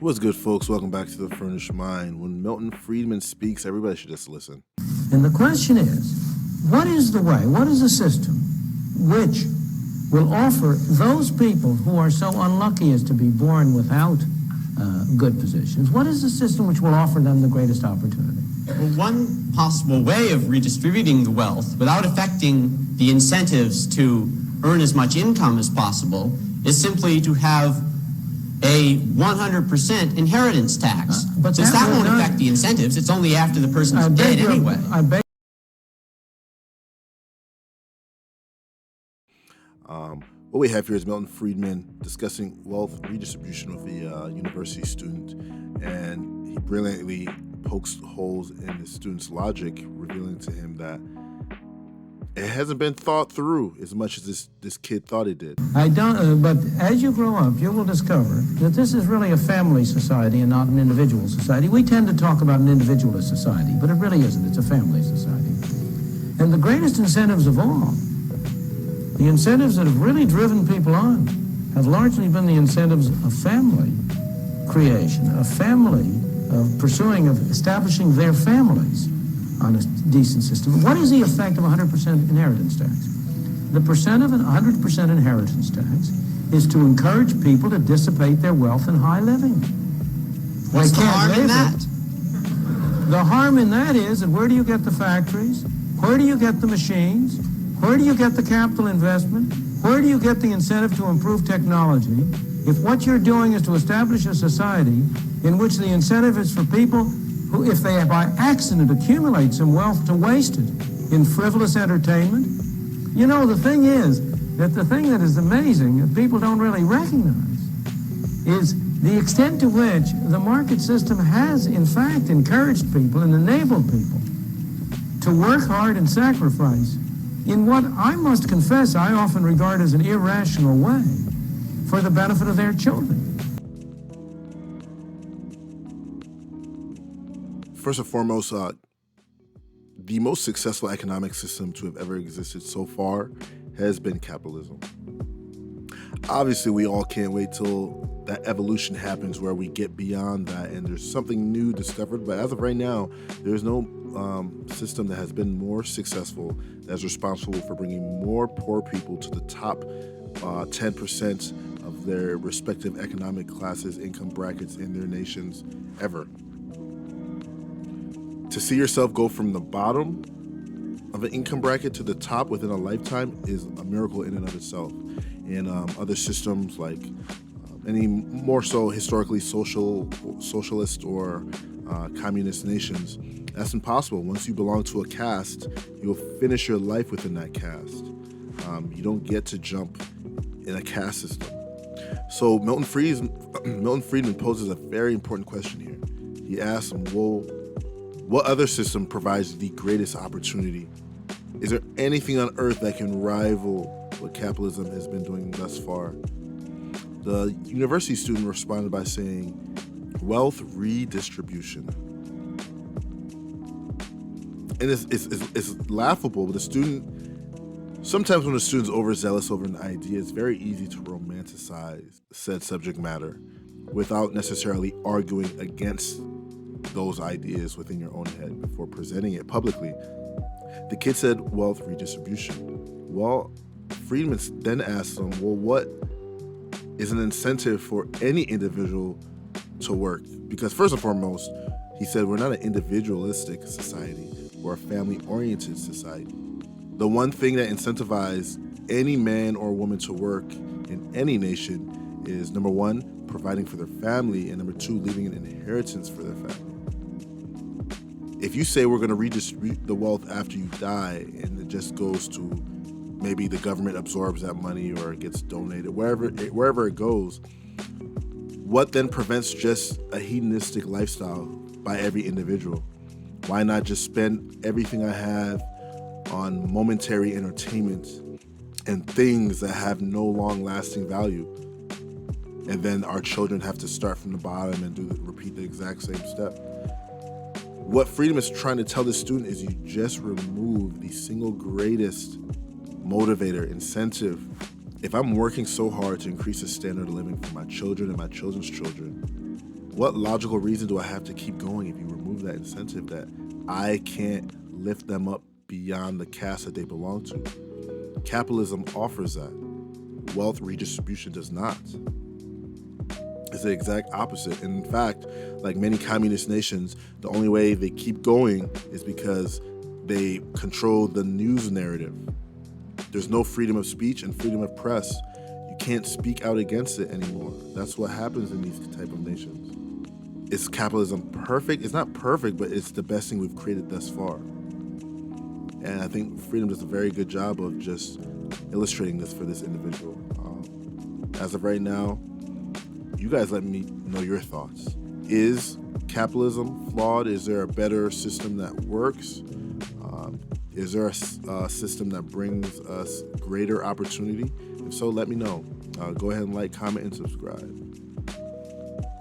What's good, folks? Welcome back to The Furnished Mind. When Milton Friedman speaks, everybody should just listen. And the question is, what is the way, what is the system which will offer those people who are so unlucky as to be born without good positions, what is the system which will offer them the greatest opportunity? Well, one possible way of redistributing the wealth without affecting the incentives to earn as much income as possible is simply to have a 100% inheritance tax. But Since that won't affect the incentives, it's only after the person's dead anyway. What we have here is Milton Friedman discussing wealth redistribution with a university student, and he brilliantly pokes holes in the student's logic, revealing to him that it hasn't been thought through as much as this kid thought it did. But as you grow up, you will discover that this is really a family society and not an individual society. We tend to talk about an individualist society, but it really isn't. It's a family society. And the greatest incentives of all, the incentives that have really driven people on, have largely been the incentives of family creation, of family, of establishing their families on a decent system. What is the effect of 100% inheritance tax? The percent of an 100% inheritance tax is to encourage people to dissipate their wealth in high living. What's the harm in that? The harm in that is that where do you get the factories? Where do you get the machines? Where do you get the capital investment? Where do you get the incentive to improve technology if what you're doing is to establish a society in which the incentive is for people who, if they by accident accumulate some wealth, to waste it in frivolous entertainment? You know, the thing is that the thing that is amazing that people don't really recognize is the extent to which the market system has, in fact, encouraged people and enabled people to work hard and sacrifice in what I must confess I often regard as an irrational way for the benefit of their children. First and foremost, the most successful economic system to have ever existed so far has been capitalism. Obviously, we all can't wait till that evolution happens where we get beyond that and there's something new discovered. But as of right now, there's no system that has been more successful, that's responsible for bringing more poor people to the top 10% of their respective economic classes, income brackets in their nations ever. To see yourself go from the bottom of an income bracket to the top within a lifetime is a miracle in and of itself. And other systems like any more so historically socialist or communist nations, that's impossible. Once you belong to a caste, you'll finish your life within that caste. You don't get to jump in a caste system. So Milton Friedman poses a very important question here. He asks him, well, what other system provides the greatest opportunity? Is there anything on earth that can rival what capitalism has been doing thus far? The university student responded by saying, wealth redistribution. And it's laughable, but sometimes when a student's overzealous over an idea, it's very easy to romanticize said subject matter without necessarily arguing against those ideas within your own head before presenting it publicly. The kid said wealth redistribution. Well, Friedman then asked him, well, what is an incentive for any individual to work? Because first and foremost, he said we're not an individualistic society, we're a family-oriented society. The one thing that incentivizes any man or woman to work in any nation is, number one, providing for their family, and number two, leaving an inheritance for their family. If you say we're going to redistribute the wealth after you die and it just goes to maybe the government absorbs that money or it gets donated, wherever it goes, what then prevents just a hedonistic lifestyle by every individual? Why not just spend everything I have on momentary entertainment and things that have no long-lasting value? And then our children have to start from the bottom and repeat the exact same step. What Freedom is trying to tell the student is you just remove the single greatest motivator, incentive. If I'm working so hard to increase the standard of living for my children and my children's children, What logical reason do I have to keep going if you remove that incentive that I can't lift them up beyond the caste that they belong to? Capitalism offers that. Wealth redistribution does not. It's the exact opposite. And in fact, like many communist nations, the only way they keep going is because they control the news narrative. There's no freedom of speech and freedom of press. You can't speak out against it anymore. That's what happens in these type of nations. Is capitalism perfect? It's not perfect, but it's the best thing we've created thus far. And I think Freedom does a very good job of just illustrating this for this individual. As of right now, you guys let me know your thoughts. Is capitalism flawed? Is there a better system that works? Is there a system that brings us greater opportunity? If so, let me know. Go ahead and like, comment, and subscribe.